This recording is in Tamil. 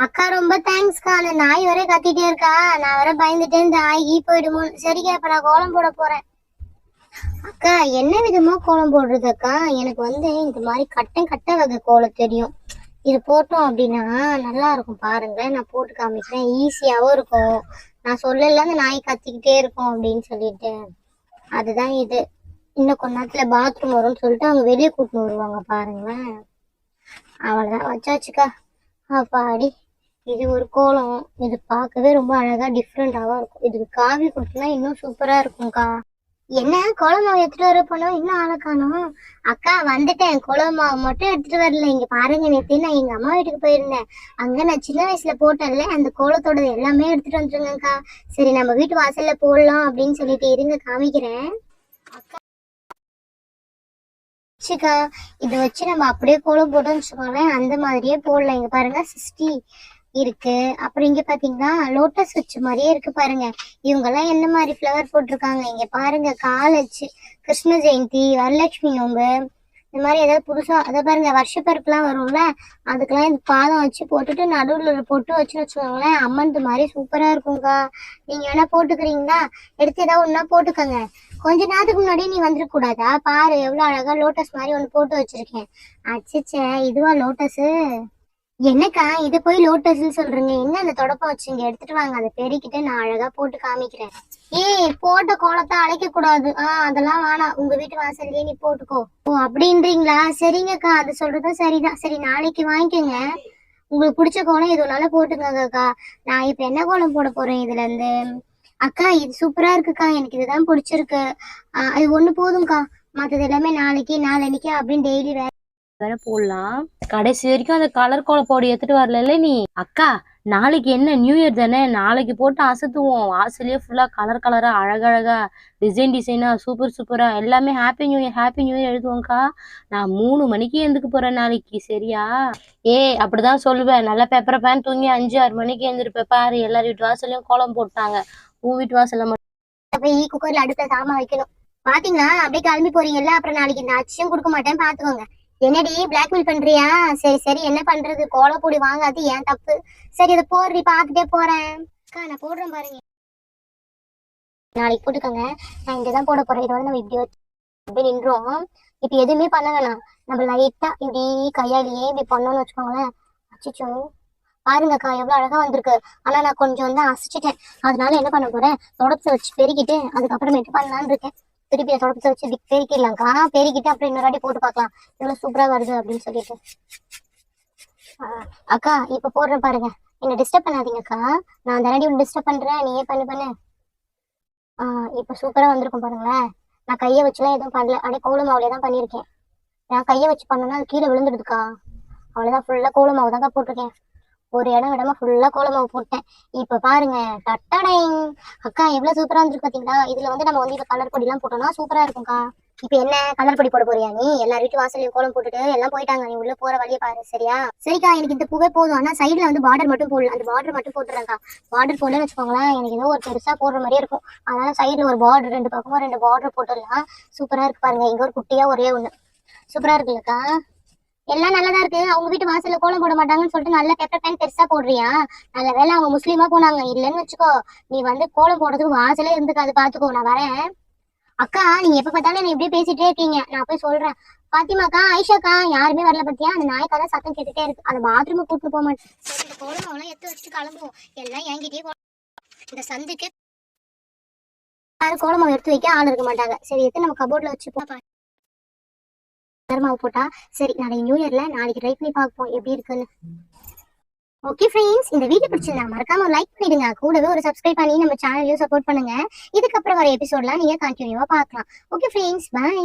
அக்கா ரொம்ப தேங்க்ஸ்க்கா. அந்த நாய் வரை கத்திட்டே இருக்கா, நான் வர பயந்துட்டே இந்த நாய் போயிடுமோ. சரிக்கா, இப்ப நான் கோலம் போட போறேன். அக்கா என்ன விதமா கோலம் போடுறது அக்கா? எனக்கு இந்த மாதிரி கட்ட வகை கோலம் தெரியும். இது போட்டோம் அப்படின்னா நல்லா இருக்கும். பாருங்க, நான் போட்டு காமிக்கிறேன். ஈஸியாவும் இருக்கும். நான் சொல்லல அந்த நாய் கத்திக்கிட்டே இருக்கும் அப்படின்னு சொல்லிட்டு. அதுதான் இது. இன்னும் கொஞ்ச நேரத்துல பாத்ரூம் வரும்னு சொல்லிட்டு அவங்க வெளியே கூட்டின்னு வருவாங்க. பாருங்களேன், அவ்வளவுதான் வச்சாச்சுக்கா. அப்பாடி, இது ஒரு கோலம். இது பார்க்கவே ரொம்ப அழகா டிஃப்ரெண்டாவா இருக்கும். இதுக்கு காவி கொடுத்தா இன்னும் சூப்பரா இருக்கும்க்கா. என்ன கோலம் மாவு எடுத்துட்டு வர போனோம், இன்னும் ஆளை காணோம். அக்கா வந்துட்டேன். கோலம் மாவு மட்டும் எடுத்துட்டு வரல. இங்க பாருங்க, நேற்று நான் எங்க அம்மா வீட்டுக்கு போயிருந்தேன். அங்க நான் சின்ன வயசுல போட்டேன்ல அந்த கோலத்தோட எல்லாமே எடுத்துட்டு வந்துருங்கக்கா. சரி, நம்ம வீட்டு வாசல்ல போடலாம் அப்படின்னு சொல்லிட்டு இருங்க, காமிக்கிறேன். அக்கா இதை வச்சு நம்ம அப்படியே கோலம் போட்டோம்னு வச்சுக்கோங்களேன், அந்த மாதிரியே போடலாம். இங்க பாருங்க 60 இருக்கு. அப்புறம் இங்க பாத்தீங்கன்னா லோட்டஸ் வச்ச மாதிரியே இருக்கு. பாருங்க, இவங்க எல்லாம் என்ன மாதிரி ஃபிளவர் போட்டிருக்காங்க. இங்க பாருங்க, காலேஜ், கிருஷ்ண ஜெயந்தி, வரலட்சுமி நோம்பு, இந்த மாதிரி ஏதாவது புதுசா அதை பாருங்க, வருஷப்பெருப்புலாம் வரும்ல, அதுக்கெல்லாம் இந்த பாதம் வச்சு போட்டுட்டு நடுவில் போட்டு வச்சுன்னு வச்சுக்கோங்களேன், அம்மன் மாதிரி சூப்பரா இருக்கும்க்கா. நீங்க வேணா போட்டுக்கிறீங்களா? எடுத்து ஏதாவது ஒன்னா போட்டுக்கோங்க. கொஞ்ச நேரத்துக்கு முன்னாடி நீ வந்துட கூடாதா? பாரு எவ்வளவு அழகா லோட்டஸ் மாதிரி ஒண்ணு போட்டு வச்சிருக்கேன். அச்சச்ச, இதுவா லோட்டஸ்? என்னக்கா இதை போய் லோட்டஸ்ன்னு சொல்றீங்க? என்ன அந்த தொடப்பம் வச்சுங்க, எடுத்துட்டு வாங்க, அதை பெருக்கிட்டு நான் அழகா போட்டு காமிக்கிறேன். ஏய், போட்ட கோலத்தை அழைக்க கூடாது. அதெல்லாம் வேணாம், உங்க வீட்டு வாசல்லையே நீ போட்டுக்கோ. ஓ அப்படின்றீங்களா? சரிங்கக்கா, அது சொல்றதும் சரிதான். சரி, நாளைக்கு வாங்கிக்கோங்க. உங்களுக்கு பிடிச்ச கோலம் எதுனால போட்டுக்கோங்கக்கா. நான் இப்ப என்ன கோலம் போட போறேன் இதுல இருந்து. அக்கா இது சூப்பரா இருக்குக்கா, எனக்கு இதுதான் பிடிச்சிருக்கு. அது ஒண்ணு போதும்க்கா, மற்றது எல்லாமே நாளைக்கு நாளன்னைக்கு அப்படின்னு டெய்லி வேற போடலாம். கடைசி வரைக்கும் அந்த கலர் கோலம் போடி எடுத்துட்டு வரல நீ. அக்கா, நாளைக்கு என்ன நியூ இயர் தானே, நாளைக்கு போட்டு அசத்துவோம். வாசலே ஃபுல்லா கலர் கலரா அழகழகா டிசைனா சூப்பரா எல்லாமே ஹாப்பி நியூ இயர் எழுதுவோம்க்கா. நான் 3 மணிக்கு எழுந்துக்க போறேன் நாளைக்கு, சரியா? அப்படிதான் சொல்லுவேன். நல்லா பேப்பரை பேன் தூங்கி 5-6 மணிக்கு எழுந்திருப்பேன். பாரு, எல்லார் வீட்டு வாசலையும் கோலம் போட்டாங்க. உன் வீட்டு வாசல்ல மட்டும் குக்கர்ல அடுப்புல சாமான் வைக்கணும். பாத்தீங்களா, அப்படியே கிளம்பி போறீங்கல்ல, அப்புறம் நாளைக்கு இந்த அச்சியும் கொடுக்க மாட்டேன், பாத்துக்கோங்க. என்னடி பிளாக்மெயில் பண்றியா? சரி, என்ன பண்றது, கோலப்பொடி வாங்காது ஏன் தப்பு. சரி, இதை போடுறீ, பாத்துட்டே போறேன். அக்கா நான் போடுறேன் பாருங்க, நாளைக்கு போட்டுக்கோங்க. நான் இங்கதான் போட போறேன். இதை நம்ம இப்படி வச்சு அப்படியே நின்றோம். இப்ப எதுவுமே பண்ண வேணாம், நம்ம லைட்டா இப்படி கையாலேயே இப்படி பண்ணோம்னு வச்சுக்கோங்களேன். அச்சிச்சோ, பாருங்கக்கா எவ்வளவு அழகா வந்திருக்கு. ஆனா நான் கொஞ்சம் அசைச்சிட்டேன். அதனால என்ன பண்ண போறேன், தொடப்பத்தை வச்சு பெருக்கிட்டு அதுக்கப்புறமேட்டு பண்ணலான்னு இருக்கேன். திருப்பி தொடப்பத்தை வச்சு பெருக்கிடலாம்க்கா. பெருக்கிட்டு அப்புறம் இன்னொரு வாட்டி போட்டு பார்க்கலாம் எவ்வளவு சூப்பரா வருது அப்படின்னு சொல்லிட்டு. அக்கா இப்ப போடுறேன் பாருங்க, என்ன டிஸ்டர்ப் பண்ணாதீங்கக்கா. நான் தானடி ஒன்று டிஸ்டர்ப் பண்றேன், நீயே பண்ணு. இப்ப சூப்பரா வந்திருக்கும் பாருங்களேன். நான் கையை வச்சுலாம் எதுவும் பண்ணல, அப்படியே கோலம் மாவுலே தான் பண்ணியிருக்கேன். நான் கையை வச்சு பண்ணோன்னா அது கீழே விழுந்துடுதுக்கா. அவ்வளவுதான், ஃபுல்லா கோலம் மாவு தான்க்கா போட்டிருக்கேன். ஒரு இடமா ஃபுல்லா கோலமாவு போட்டேன். இப்ப பாருங்க, டட்டடை. அக்கா எவ்வளவு சூப்பரா இருந்துருக்கு பாத்தீங்களா? இதுல நம்ம இப்ப கலர் பொடி எல்லாம் போட்டோம்னா சூப்பரா இருக்கும்க்கா. இப்ப என்ன கலர் பொடி போட போறியா நீ? எல்லார் வீட்டு வாசலையும் கோலம் போட்டுட்டு எல்லாம் போயிட்டாங்க, நீ உள்ள போற வழியை பாரு, சரியா? சரிக்கா, எனக்கு இந்த பூவே போதும். ஆனா சைடுல பார்டர் மட்டும் போடல, அந்த பார்டர் மட்டும் போட்டுறேன்க்கா. பார்டர் போடலன்னு வச்சுக்கோங்களேன், எனக்கு ஏதோ ஒரு பெருசா போடுற மாதிரியே இருக்கும். அதனால சைடுல ஒரு பார்டர், 2 பக்கமும் 2 பார்டர் போட்டுடலாம். சூப்பரா இருக்கு பாருங்க. இங்க ஒரு குட்டியா ஒரே ஒண்ணு சூப்பரா இருக்குல்லக்கா. எல்லாம் நல்லதா இருக்கு. அவங்க வீட்டு வாசல்ல கோலம் போட மாட்டாங்கன்னு சொல்லிட்டு நல்ல பேப்பர் பேன் பெருசா போடுறியா? நல்ல வேலை அவங்க முஸ்லீமா போனாங்க. இல்லன்னு வச்சுக்கோ, நீ கோலம் போடுறதுக்கு வாசலே இருந்துக்காது, பாத்துக்கோ. நான் வரேன். அக்கா நீங்க எப்ப பார்த்தாலும் என்ன இப்படியே பேசிட்டே இருக்கீங்க, நான் போய் சொல்றேன். பாத்திமாக்கா, ஐஷாக்கா யாருமே வரல பத்தியா? அந்த நாய்க்காக சத்தம் கேட்டுட்டே இருக்கு. அந்த பாத்ரூம் கூப்பிட்டு போக மாட்டேன். இந்த கோலம் அவெல்லாம் எடுத்து வச்சுட்டு கிளம்புவோம். எல்லாம் என்கிட்டயே இந்த சந்துக்கு யாரும் கோலமாவை எடுத்து வைக்க ஆள் இருக்க மாட்டாங்க. சரி, எடுத்து நம்ம கபோர்ட்ல வச்சு மாவு போட்டா சரி. நாளைக்கு நியூ இயர்ல நாளைக்கு ட்ரை பண்ணி பார்ப்போம் எப்படி இருக்குன்னு. ஓகே ஃப்ரெண்ட்ஸ், இந்த வீடியோ பிடிச்சிருந்தா மறக்காம லைக் பண்ணிடுங்க. கூடவே ஒரு சப்ஸ்கிரைப் பண்ணி நம்ம சேனலையும் சப்போர்ட் பண்ணுங்க. இதுக்கப்புறம் வர எபிசோட்லாம் நீங்க கண்டினியூவா பார்க்கலாம். Okay friends, by.